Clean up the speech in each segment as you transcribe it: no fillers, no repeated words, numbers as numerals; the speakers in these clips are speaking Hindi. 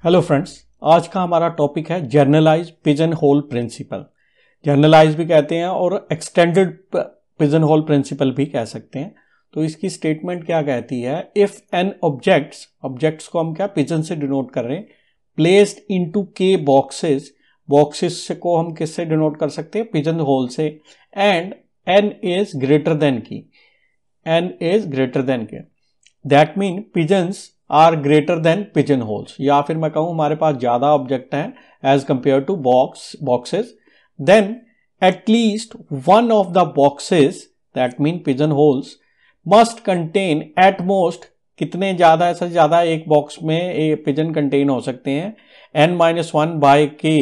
हेलो फ्रेंड्स, आज का हमारा टॉपिक है generalise pigeon hole principle. Generalise भी कहते हैं और एक्सटेंडेड पिजन होल प्रिंसिपल भी कह सकते हैं। तो इसकी स्टेटमेंट क्या कहती है, इफ एन ऑब्जेक्ट्स को हम क्या पिजन से डिनोट कर रहे हैं, प्लेस्ड इनटू के बॉक्सेस को हम किससे डिनोट कर सकते हैं, पिजन होल से, and N is greater than K, that mean pigeons are greater than pigeon holes. या फिर मैं कहूं हमारे पास ज्यादा ऑब्जेक्ट हैं as compare to boxes, then at least one of the boxes that mean pigeon holes must contain at most, कितने ज्यादा, ऐसा ज्यादा एक बॉक्स में एक पिजन कंटेन हो सकते हैं, n-1 बाय के,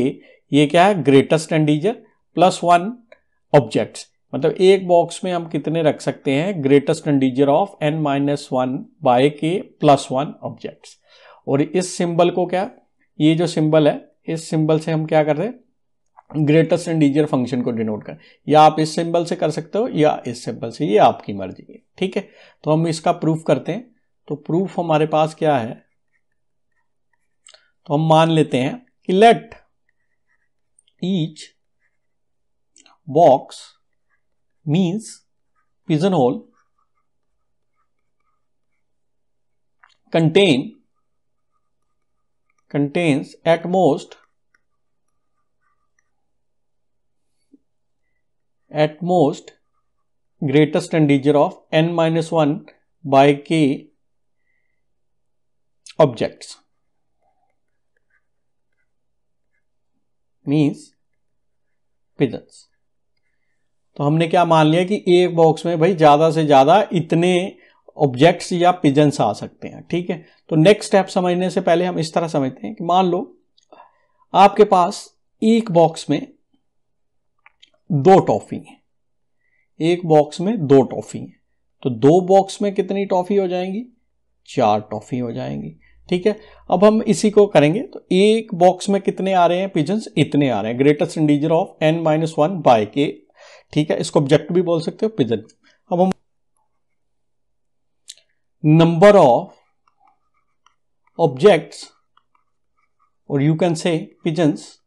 ये क्या है, ग्रेटेस्ट इंटीजर प्लस 1 ऑब्जेक्ट्स। मतलब एक बॉक्स में हम कितने रख सकते हैं, greatest integer of n-1 by K plus 1 objects. और इस सिंबल को क्या, ये जो सिंबल है, इस सिंबल से हम क्या कर रहे हैं, ग्रेटेस्ट इंटीजर फंक्शन को डिनोट कर, या आप इस सिंबल से कर सकते हो या इस सिंबल से, ये आपकी मर्जी है। ठीक है, तो हम इसका प्रूफ करते हैं। तो प्रूफ हमारे पास क्या है, तो हम मान लेते हैं कि let each box means pigeonhole contains at most greatest integer of n-1 by k objects, means pigeons। तो हमने क्या मान लिया कि एक बॉक्स में भाई ज्यादा से ज्यादा इतने ऑब्जेक्ट्स या पिजन्स आ सकते हैं। ठीक है, तो नेक्स्ट स्टेप समझने से पहले हम इस तरह समझते हैं कि मान लो आपके पास एक बॉक्स में 2 टॉफी है, एक बॉक्स में 2 टॉफी है, तो 2 बॉक्स में कितनी टॉफी हो जाएंगी, 4 टॉफी हो जाएंगी। ठीक है, अब हम इसी को करेंगे। तो एक बॉक्स में कितने आ रहे हैं पिजन्स, इतने आ रहे हैं, greatest integer of n-1 by के। ठीक है, इसको ऑब्जेक्ट भी बोल सकते हो, पिजन। अब हम नंबर ऑफ ऑब्जेक्ट्स और you can say pigeons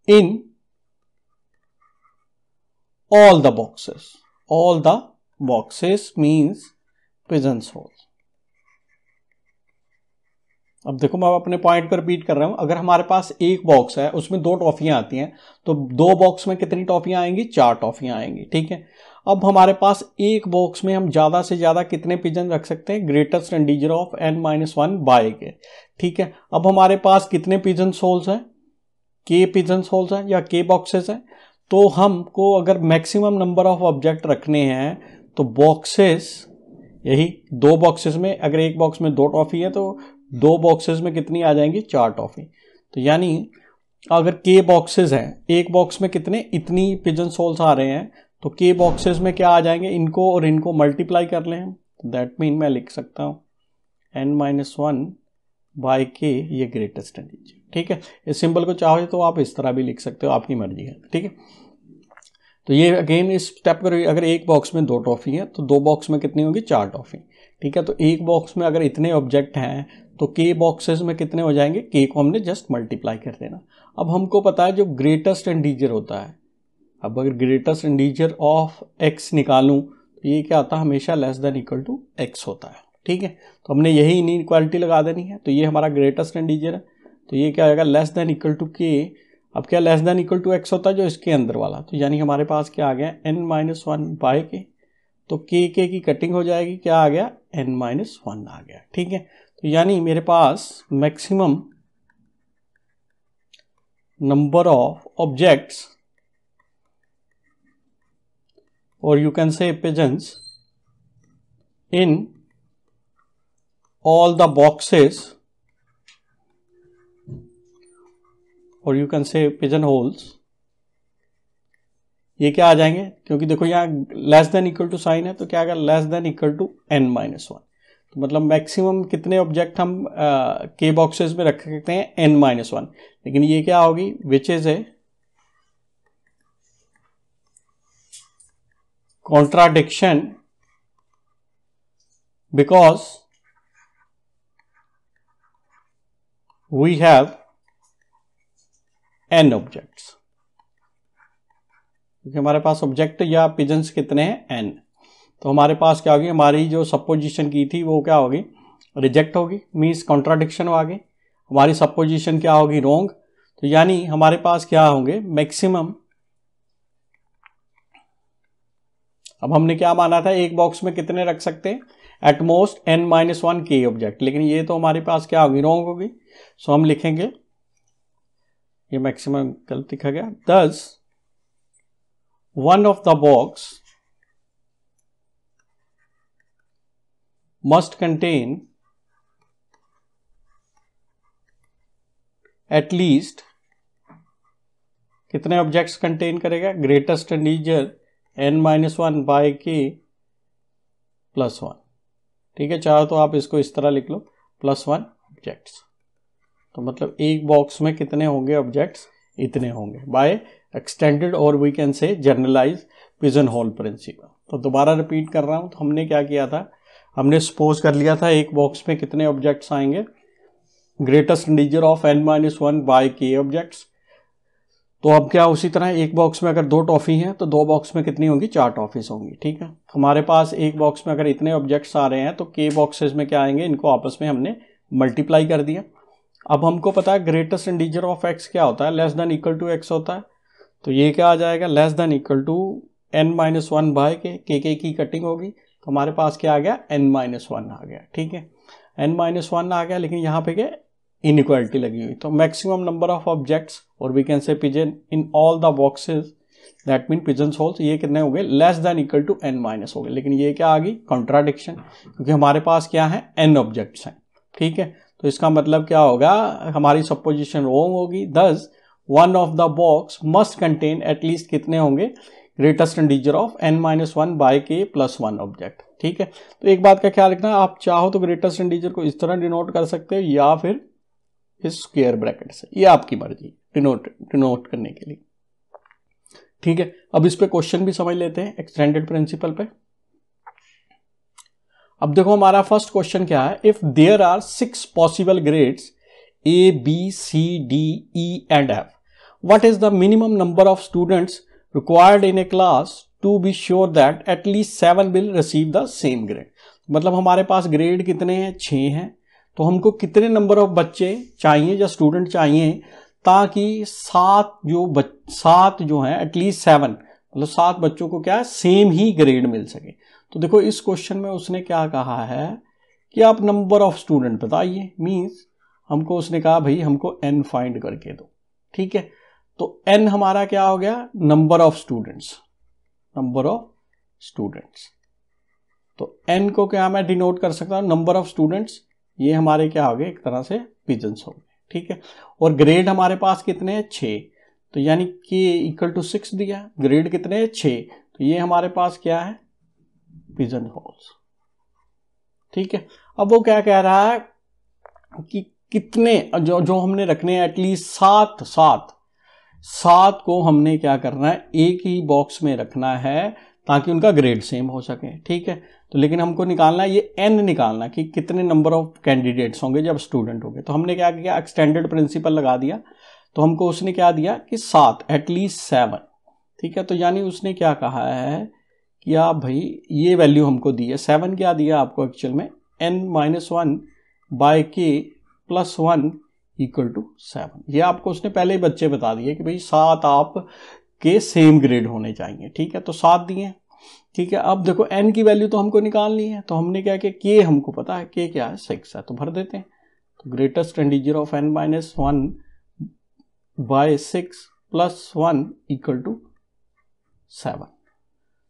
in all the boxes means pigeons hole. अब देखो, मैं अपने पॉइंट पर रिपीट कर रहा हूं। अगर हमारे पास एक बॉक्स है, उसमें 2 टॉफियां आती हैं, तो 2 बॉक्स में कितनी टॉफियां आएंगी, 4 टॉफियां आएंगी। ठीक है, अब हमारे पास एक बॉक्स में हम ज्यादा से ज्यादा कितने पिजन रख सकते हैं, greatest integer of n-1 by के। ठीक है, अब हमारे पास कितने पिजन होल्स हैं, के पिजन होल्स हैं या के बॉक्सेस हैं। तो हमको अगर मैक्सिमम नंबर ऑफ ऑब्जेक्ट रखने हैं तो बॉक्सेस, यही 2 बॉक्सेस में, अगर एक बॉक्स में 2 टॉफी है तो 2 बॉक्सेस में कितनी आ जाएंगी, 4 टॉफी। तो यानी अगर के बॉक्सेस हैं, एक बॉक्स में कितने, इतनी पिजन होल्स आ रहे हैं, तो के बॉक्सेस में क्या आ जाएंगे, इनको और इनको मल्टीप्लाई कर लें हम। दैट मीन मैं लिख सकता हूं n-1 बाय के, ये ग्रेटेस्ट इंटीजर। ठीक है, इस सिंबल को चाहो तो आप इस तरह भी लिख सकते हो, आपकी मर्जी है। ठीक है, तो ये अगेन इस स्टेप पर, अगर एक बॉक्स में 2 टॉफी है तो 2 बॉक्स में कितनी होगी, 4 टॉफी। ठीक है, तो एक बॉक्स में अगर इतने ऑब्जेक्ट हैं तो के बॉक्सेस में कितने हो जाएंगे, के को हमने जस्ट मल्टीप्लाई कर देना। अब हमको पता है जो ग्रेटेस्ट इंटीजर होता है, अब अगर ग्रेटेस्ट इंटीजर ऑफ x निकालूं तो ये क्या होता है, हमेशा less than equal to x होता है। ठीक है, तो हमने यही इनइक्वालिटी लगा देनी है। तो ये हमारा ग्रेटेस्ट इंटीजर है, तो ये क्या आएगा, less than equal to K. अब क्या less than equal to x होता है, जो इसके अंदर वाला, तो यानी हमारे पास क्या आ गया, n-1 बाय के। तो के की कटिंग हो जाएगी, क्या आ गया, n-1 आ गया। ठीक है, तो यानी मेरे पास मैक्सिमम नंबर ऑफ ऑब्जेक्ट्स और you can say pigeons in all the boxes और you can say pigeon holes, ये क्या आ जाएंगे, क्योंकि देखो यहाँ less than equal to sign है, तो क्या आएगा, less than equal to n-1। तो मतलब मैक्सिमम कितने ऑब्जेक्ट हम के बॉक्सेस में रख सकते हैं, n-1। लेकिन ये क्या होगी, which is a contradiction because we have n objects, क्योंकि हमारे पास ऑब्जेक्ट या पिजन्स कितने हैं, n। तो हमारे पास क्या होगी, हमारी जो सपोजिशन की थी वो क्या होगी, रिजेक्ट होगी, मीन्स कॉन्ट्राडिक्शन हो आगे। हमारी सपोजिशन क्या होगी, रॉन्ग। तो यानी हमारे पास क्या होंगे, मैक्सिमम। अब हमने क्या माना था, एक बॉक्स में कितने रख सकते हैं, एटमोस्ट n-1 k ऑब्जेक्ट, लेकिन ये तो हमारे पास क्या होगी, रॉन्ग होगी। सो हम लिखेंगे, ये मैक्सिमम गलत लिखा गया, thus one of the box must contain at least कितने ऑब्जेक्ट्स कंटेन करेगा, greatest integer n-1 by k +1। ठीक है, चाहो तो आप इसको इस तरह लिख लो, +1 ऑब्जेक्ट्स। तो मतलब एक बॉक्स में कितने होंगे ऑब्जेक्ट्स, इतने होंगे, बाय एक्सटेंडेड और we can say generalise pigeon hole principle. तो दोबारा रिपीट कर रहा हूं, तो हमने क्या किया था, हमने सपोज कर लिया था एक बॉक्स में कितने ऑब्जेक्ट्स आएंगे, greatest integer of n-1 by k objects. तो अब क्या, उसी तरह एक बॉक्स में अगर 2 टॉफी हैं तो 2 बॉक्स में कितनी होंगी, 4 टॉफीज होंगी। ठीक है, हमारे पास एक बॉक्स में अगर इतने ऑब्जेक्ट्स आ रहे हैं तो k बॉक्सेस में क्या आएंगे, इनको आपस में हमने मल्टीप्लाई कर दिया। अब हमको पता है ग्रेटेस्ट इंटीजर ऑफ x क्या होता है, less than equal to x होता है। तो ये क्या आ जाएगा, less than equal to n-1 by k की कटिंग होगी, तो हमारे पास क्या आ गया, n-1 आ गया। ठीक है, n-1 आ गया, लेकिन यहाँ पे क्या इनइक्वालिटी लगी हुई। तो मैक्सिमम नंबर ऑफ ऑब्जेक्ट्स और we can say pigeon in all the boxes, that mean pigeons holes, ये कितने हो गए, less than equal to n- हो गए। लेकिन ये क्या आ गई, कॉन्ट्राडिक्शन, क्योंकि हमारे पास क्या है, n ऑब्जेक्ट्स हैं। ठीक है, तो इसका मतलब क्या होगा, हमारी सपोजिशन रॉन्ग होगी। Thus one of the box must contain at least कितने होंगे, greatest integer of n-1 by k +1 object. ठीक है, तो एक बात का ख्याल रखना, आप चाहो तो ग्रेटेस्ट इंटीजर को इस तरह डिनोट कर सकते हो या फिर इस स्क्वायर ब्रैकेट से, ये आपकी मर्जी, डिनोट करने के लिए। ठीक है, अब इस पे क्वेश्चन भी समझ लेते हैं एक्सटेंडेड प्रिंसिपल पे। अब देखो हमारा फर्स्ट क्वेश्चन क्या है, if there are 6 possible grades A, B, C, D, E and F, what is the minimum number of students required in a class to be sure that at least 7 will receive the same grade? मतलब हमारे पास ग्रेड कितने हैं, 6 हैं। तो हमको कितने नंबर ऑफ बच्चे चाहिए या स्टूडेंट चाहिए ताकि 7 जो है एटलीस्ट 7, मतलब 7 बच्चों को क्या है, सेम ही ग्रेड मिल सके। तो देखो इस क्वेश्चन में उसने क्या कहा है कि आप नंबर ऑफ स्टूडेंट बताइए, मीन्स हमको उसने कहा भाई हमको n फाइंड करके दो। ठीक है, तो n हमारा क्या हो गया, नंबर ऑफ स्टूडेंट्स, तो n को क्या मैं डिनोट कर सकता हूं, नंबर ऑफ स्टूडेंट्स, ये हमारे क्या हो गए, एक तरह से पिजन्स हो गए। ठीक है, और ग्रेड हमारे पास कितने हैं, 6, तो यानी कि इक्वल टू 6 दिया, ग्रेड कितने हैं, 6, तो ये हमारे पास क्या है, पिजन होल्स। ठीक है, अब वो क्या कह रहा है कि कितने जो हमने रखने हैं, एटलीस्ट 7 को हमने क्या करना है, एक ही बॉक्स में रखना है ताकि उनका ग्रेड सेम हो सके। ठीक है, तो लेकिन हमको निकालना है ये n निकालना कि कितने नंबर ऑफ कैंडिडेट्स होंगे जब स्टूडेंट होंगे। तो हमने क्या किया, एक्सटेंडेड प्रिंसिपल लगा दिया। तो हमको उसने क्या दिया कि 7, एटलीस्ट 7। ठीक है, तो यानी उसने क्या कहा है कि आप भाई ये वैल्यू हमको दी है, 7 क्या दिया आपको एक्चुअल में, n-1 by k +1 equal to 7। ये आपको उसने पहले ही बच्चे बता दिए कि भाई 7 आप के सेम ग्रेड होने चाहिए। ठीक है, तो 7 दिए। ठीक है, अब देखो n की वैल्यू तो हमको निकालनी है, तो हमने क्या किया, k हमको पता है, k क्या है, 6 है, तो भर देते हैं। तो greatest integer of n-1 by 6 +1 equal to 7।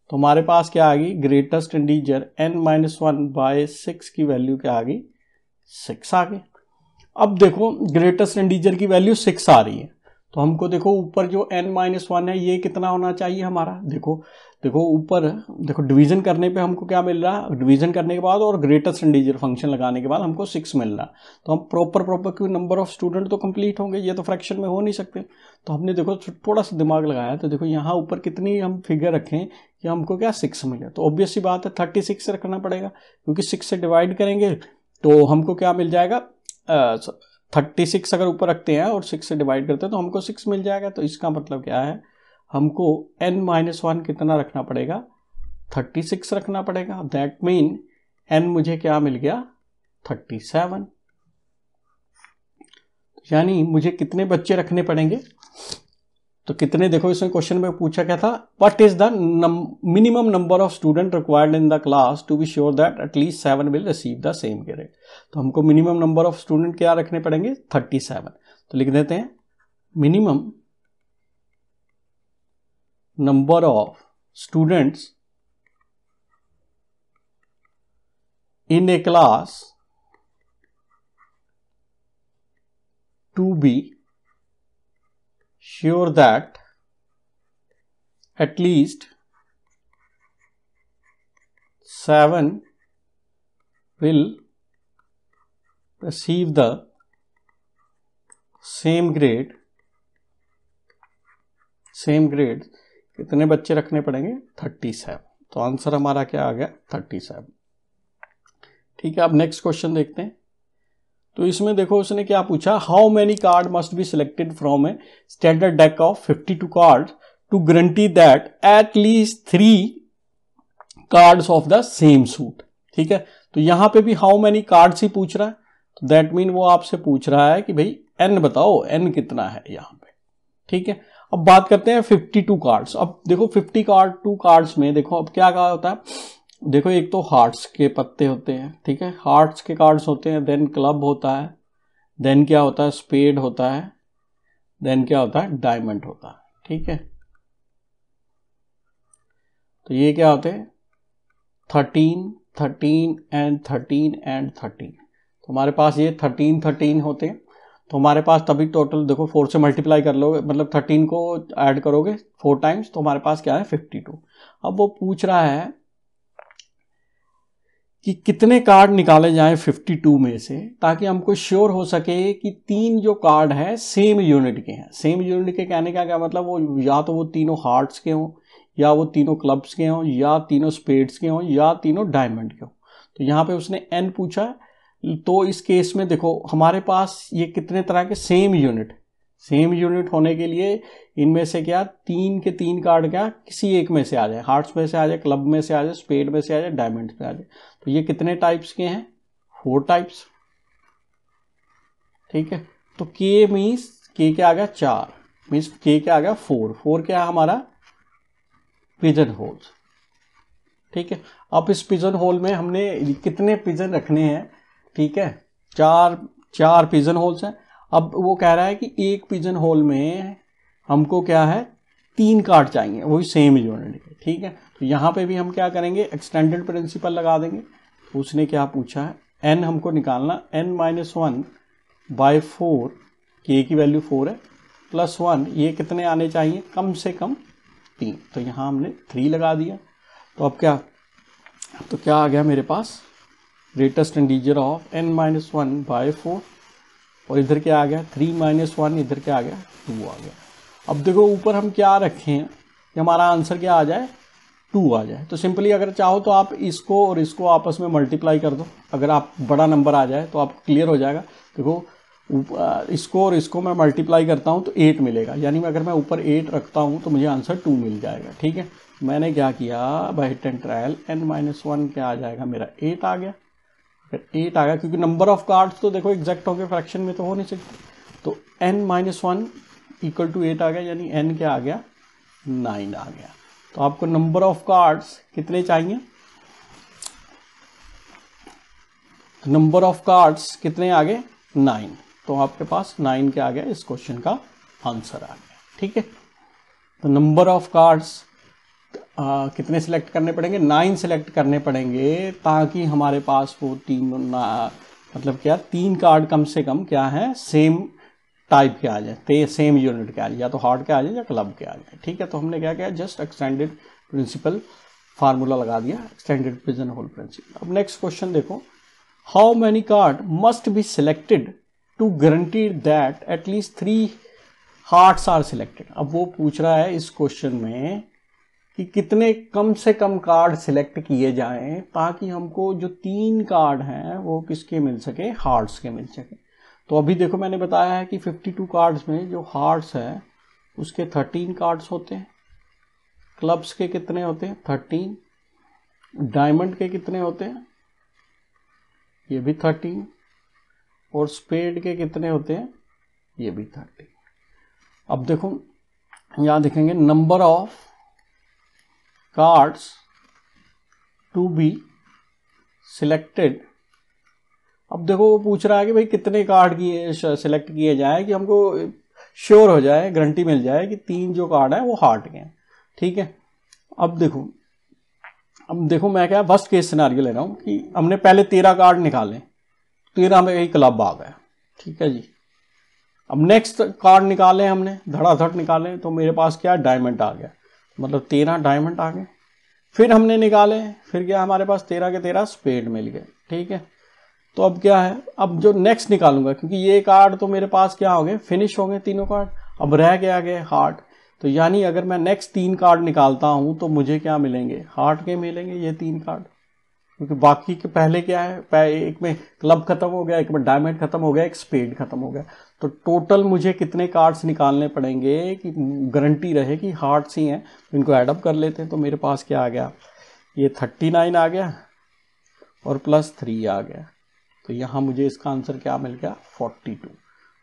तो हमारे पास क्या आ गई, ग्रेटेस्ट इंटीजर n-1 बाय 6 की वैल्यू क्या आ गई, 6 आ गई। अब देखो ग्रेटेस्ट इंटीजर की वैल्यू 6 आ रही है, तो हमको देखो ऊपर जो n-1 है ये कितना होना चाहिए हमारा, देखो ऊपर देखो डिवीजन करने पे हमको क्या मिल रहा है, डिवीजन करने के बाद और ग्रेटेस्ट इंटीजर फंक्शन लगाने के बाद हमको 6 मिल रहा। तो हम प्रॉपर क्यों नंबर ऑफ स्टूडेंट तो कंप्लीट होंगे, ये तो फ्रैक्शन में हो नहीं सकते। तो हमने देखो थोड़ा सा दिमाग लगाया, तो देखो यहाँ ऊपर कितनी हम फिगर रखें कि हमको क्या 6 मिले, तो ऑब्वियस सी बात है 36 रखना पड़ेगा, क्योंकि 6 से डिवाइड करेंगे तो हमको क्या मिल जाएगा, 36 अगर ऊपर रखते हैं और 6 से डिवाइड करते हैं तो हमको 6 मिल जाएगा। तो इसका मतलब क्या है, हमको n-1 कितना रखना पड़ेगा, 36 रखना पड़ेगा। दैट मीन n मुझे क्या मिल गया, 37। यानी मुझे कितने बच्चे रखने पड़ेंगे, तो कितने, देखो इसमें क्वेश्चन में पूछा क्या था, what is the minimum number of student required in the class to be sure that at least 7 will receive the same grade. तो हमको मिनिमम नंबर ऑफ स्टूडेंट क्या रखने पड़ेंगे, 37। तो लिख देते हैं minimum number of students in A class to be sure that at least 7 will receive the same grade। कितने बच्चे रखने पड़ेंगे, 37। तो आंसर हमारा क्या आ गया, 37। ठीक है, अब नेक्स्ट क्वेश्चन देखते हैं। तो इसमें देखो उसने क्या पूछा, how many card must be selected from a standard deck of 52 card to guarantee that at least 3 cards of the same suit. ठीक है, तो यहां पे भी हाउ मेनी कार्ड्स ही पूछ रहा है। तो दैट मीन वो आपसे पूछ रहा है कि भाई n बताओ, n कितना है यहां पे। ठीक है, अब बात करते हैं 52 कार्ड्स। अब देखो 52 कार्ड्स में देखो अब क्या कहा होता है, देखो एक तो हार्ट्स के पत्ते होते हैं, ठीक है, हार्ट्स के कार्ड्स होते हैं, देन क्लब होता है, देन क्या होता है, स्पेड होता है, देन क्या होता है, डायमंड होता है। ठीक है, तो ये क्या होते हैं, 13, 13 एंड 13 एंड 13। तो हमारे पास ये 13 होते हैं। तो हमारे पास तभी टोटल देखो 4 से मल्टीप्लाई कर लोगे, मतलब 13 को ऐड करोगे 4 टाइम्स, तो हमारे पास क्या है, 52। अब वो पूछ रहा है कि कितने कार्ड निकाले जाएं 52 में से, ताकि हमको श्योर हो सके कि 3 जो कार्ड है सेम यूनिट के हैं। सेम यूनिट के कहने का क्या मतलब, वो या तो वो तीनों हार्ट्स के हों, या वो तीनों क्लब्स के हों, या तीनों स्पेड्स के हों, या तीनों डायमंड के हों। तो यहाँ पे उसने n पूछा है, तो इस केस में देखो हमारे पास ये कितने तरह के सेम यूनिट होने के लिए इनमें से क्या 3 के 3 कार्ड क्या किसी एक में से आ जाए, हार्ट्स में से आ जाए, क्लब में से आ जाए, स्पेड में से आ जाए, डायमंड में आ जाए। तो ये कितने टाइप्स के हैं, 4 टाइप्स। ठीक है, तो K मीन्स K क्या आ गया, 4 मीन्स K क्या आ गया, 4 क्या है हमारा, पिजन होल्स। ठीक है, अब इस पिजन होल में हमने कितने पिजन रखने हैं, ठीक है, 4 पिजन होल्स हैं। अब वो कह रहा है कि एक पिजन होल में हमको क्या है, 3 कार्ड चाहिए, वही सेम यूनिट के। ठीक है, तो यहाँ पे भी हम क्या करेंगे, एक्सटेंडेड प्रिंसिपल लगा देंगे। तो उसने क्या पूछा है, n हमको निकालना, n-1/4, k की वैल्यू 4 है, +1, ये कितने आने चाहिए, कम से कम 3। तो यहाँ हमने 3 लगा दिया। तो अब क्या, तो क्या आ गया मेरे पास, ग्रेटेस्ट इंटीजर ऑफ n-1/4, और इधर क्या आ गया, 3-1, इधर क्या आ गया, 2 आ गया। अब देखो ऊपर हम क्या रखें कि हमारा आंसर क्या आ जाए, 2 आ जाए। तो सिंपली अगर चाहो तो आप इसको और इसको आपस में मल्टीप्लाई कर दो, अगर आप बड़ा नंबर आ जाए तो आप क्लियर हो जाएगा। देखो इसको और इसको मैं मल्टीप्लाई करता हूँ तो 8 मिलेगा, यानी अगर मैं ऊपर 8 रखता हूँ तो मुझे आंसर 2 मिल जाएगा। ठीक है, मैंने क्या किया, bye hit and trial, n-1 क्या आ जाएगा मेरा, 8 आ गया। अगर 8 आ गया, क्योंकि नंबर ऑफ कार्ड्स तो देखो एग्जैक्ट होंगे, फ्रैक्शन में तो हो नहीं सकते। तो n-1 इक्वल टू 8 आ गया, यानी n क्या आ गया, 9 आ गया। तो आपको नंबर ऑफ कार्ड्स कितने चाहिए, नंबर ऑफ कार्ड्स कितने आ गए, 9। तो आपके पास 9 क्या आ गया, इस क्वेश्चन का आंसर आ गया। ठीक है, तो नंबर ऑफ कार्ड्स कितने सिलेक्ट करने पड़ेंगे, 9 सिलेक्ट करने पड़ेंगे, ताकि हमारे पास वो मतलब क्या 3 कार्ड कम से कम क्या है, सेम टाइप के आ जाए, सेम यूनिट के आ जाए, या तो हार्ट के आ जाए या क्लब के आ जाए। ठीक है, तो हमने क्या किया, जस्ट एक्सटेंडेड प्रिंसिपल फार्मूला लगा दिया, एक्सटेंडेड पिजन होल प्रिंसिपल। अब नेक्स्ट क्वेश्चन देखो, how many card must be selected to guarantee that at least 3 hearts are selected. अब वो पूछ रहा है इस क्वेश्चन में कि कितने कम से कम कार्ड सिलेक्ट किए जाएं ताकि हमको जो 3 कार्ड हैं वो किसके मिल सके, हार्ट्स के मिल सके। तो अभी देखो मैंने बताया है कि 52 कार्ड्स में जो हार्ट्स है उसके 13 कार्ड्स होते हैं, क्लब्स के कितने होते हैं 13, डायमंड के कितने होते हैं ये भी 13, और स्पेड के कितने होते हैं ये भी 13। अब देखो यहां देखेंगे number of cards to be selected. अब देखो वो पूछ रहा है कि भाई कितने कार्ड सिलेक्ट किए जाए कि हमको श्योर हो जाए, गारंटी मिल जाए कि 3 जो कार्ड है वो हार्ट के हैं, ठीक है। अब देखो मैं क्या फर्स्ट केस सिनेरियो ले रहा हूं कि हमने पहले 13 कार्ड निकाले, 13 में कहीं क्लब आ गया, ठीक है जी। अब नेक्स्ट कार्ड निकाले हमने, धड़ाधड़ निकाले, तो मेरे पास क्या डायमंड आ गया, मतलब 13 डायमंड आ गए। फिर हमने निकाले, फिर क्या हमारे पास 13 के 13 स्पेड मिल गए, ठीक है। तो अब क्या है, अब जो नेक्स्ट निकालूंगा, क्योंकि ये कार्ड तो मेरे पास क्या हो गए, फिनिश हो गए तीनों कार्ड, अब रह गया गए हार्ट। तो यानी अगर मैं नेक्स्ट 3 कार्ड निकालता हूं तो मुझे क्या मिलेंगे, हार्ट के मिलेंगे ये 3 कार्ड, क्योंकि बाकी के पहले क्या है, एक में क्लब खत्म हो गया, एक में डायमंड खत्म हो गया, एक स्पेड खत्म हो गया। तो टोटल मुझे कितने कार्ड्स निकालने पड़ेंगे कि गारंटी रहे कि हार्ट्स ही हैं। इनको एडअप कर लेते हैं, तो मेरे पास क्या आ गया, ये 39 आ गया और प्लस 3 आ गया। तो यहाँ मुझे इसका आंसर क्या मिल गया 42।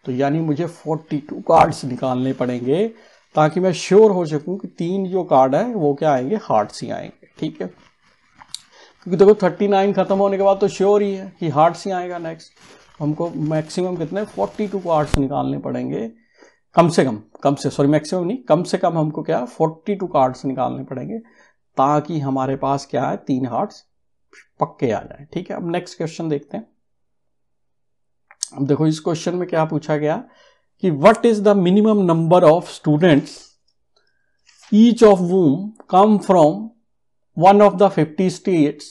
तो यानी मुझे 42 कार्ड्स निकालने पड़ेंगे ताकि मैं श्योर हो सकूं कि 3 जो कार्ड है वो क्या आएंगे, हार्ट्स ही आएंगे, ठीक है। क्योंकि देखो 39 खत्म होने के बाद तो श्योर ही है कि हार्ट्स ही आएगा नेक्स्ट। हमको मैक्सिमम कितने 42 कार्ड्स निकालने पड़ेंगे, कम से कम हमको क्या 42 कार्ड्स निकालने पड़ेंगे ताकि हमारे पास क्या है 3 हार्ट्स पक्के आ जाए, ठीक है। अब नेक्स्ट क्वेश्चन देखते हैं। अब देखो इस क्वेश्चन में क्या पूछा गया कि what is the minimum number of students each of whom come from one of the 50 states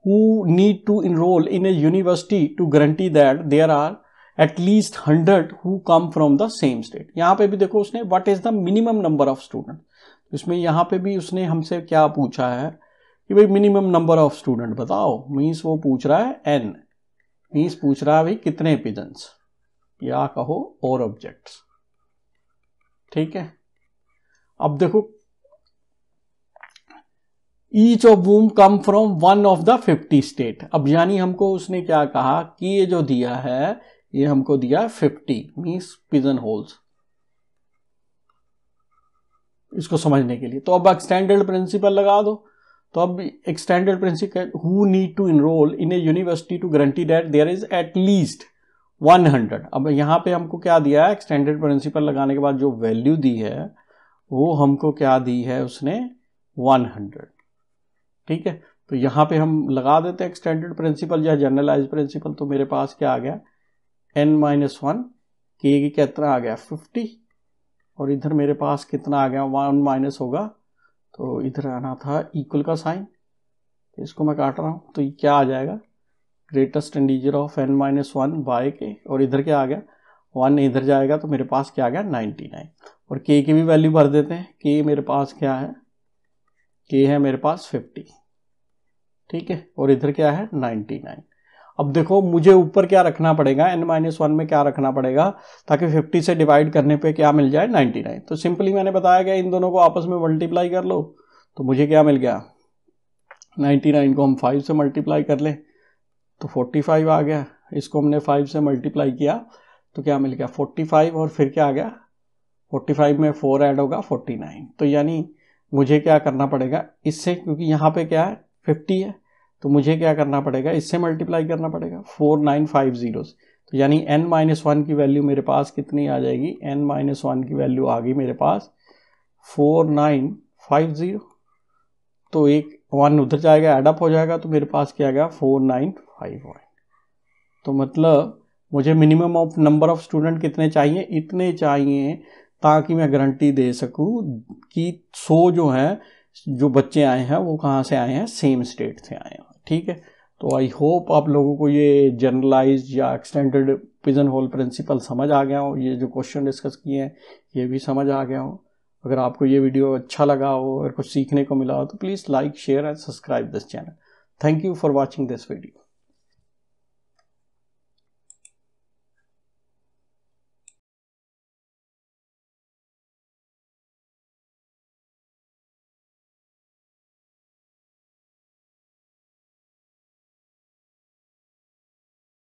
who need to enroll in a university to guarantee that there are at least 100 who come from the same state। यहां पे भी देखो उसने what is the minimum number of student, इसमें यहां पे भी उसने हमसे क्या पूछा है कि भाई मिनिमम नंबर ऑफ स्टूडेंट बताओ, मीन्स वो पूछ रहा है n, मीन्स पूछ रहा है भाई कितने पिजन्स या कहो और ऑब्जेक्ट्स, ठीक है। अब देखो each of whom come from one of the 50 state. अब यानी हमको उसने क्या कहा कि ये जो दिया है ये हमको दिया 50 मीन्स पिजन होल्स, इसको समझने के लिए। तो अब एक्सटेंडेड प्रिंसिपल लगा दो। तो अब extended principle who need to enroll in a university to guarantee that there is at least 100। अब यहां पे हमको क्या दिया है, एक्सटेंडेड प्रिंसिपल लगाने के बाद जो वैल्यू दी है वो हमको क्या दी है उसने 100, ठीक है। तो यहां पे हम लगा देते हैं एक्सटेंडेड प्रिंसिपल या जनरलाइज प्रिंसिपल। तो मेरे पास क्या आ गया n-1 के कितना आ गया 50, और इधर मेरे पास कितना आ गया 1 माइनस होगा, तो इधर आना था इक्वल का साइन, तो इसको मैं काट रहा हूं, तो ये क्या आ जाएगा greatest integer of n-1 by के, और इधर क्या आ गया 1 इधर जाएगा तो मेरे पास क्या आ गया 99, और k की भी वैल्यू भर देते हैं। k मेरे पास क्या है, k है मेरे पास 50, ठीक है, और इधर क्या है 99। अब देखो मुझे ऊपर क्या रखना पड़ेगा, n-1 में क्या रखना पड़ेगा ताकि 50 से डिवाइड करने पे क्या मिल जाए 99। तो सिंपली मैंने बताया गया इन दोनों को आपस में मल्टीप्लाई कर लो, तो मुझे क्या मिल गया 99 को हम 5 से मल्टीप्लाई कर लें तो 45 आ गया, इसको हमने 5 से मल्टीप्लाई किया तो क्या मिल गया 45, और फिर क्या आ गया 45 में 4 ऐड होगा 49। तो यानी मुझे क्या करना पड़ेगा इससे, क्योंकि यहाँ पे क्या है 50 है, तो मुझे क्या करना पड़ेगा इससे मल्टीप्लाई करना पड़ेगा 4950। तो यानी n-1 की वैल्यू मेरे पास कितनी आ जाएगी, n-1 की वैल्यू आ गई मेरे पास 4950, तो एक 1 उधर जाएगा एडअप हो जाएगा, तो मेरे पास क्या आ गया 4951। तो मतलब मुझे minimum of number of student कितने चाहिए, इतने चाहिए ताकि मैं गारंटी दे सकूं कि 100 जो है जो बच्चे आए हैं वो कहाँ से आए हैं, सेम स्टेट से आए हैं, ठीक है। तो आई होप आप लोगों को ये जनरलाइज या एक्सटेंडेड पिजन होल प्रिंसिपल समझ आ गया हो, ये जो क्वेश्चन डिस्कस किए हैं ये भी समझ आ गया हो। अगर आपको ये वीडियो अच्छा लगा हो और कुछ सीखने को मिला हो तो please like share and subscribe this channel. Thank you for watching this video.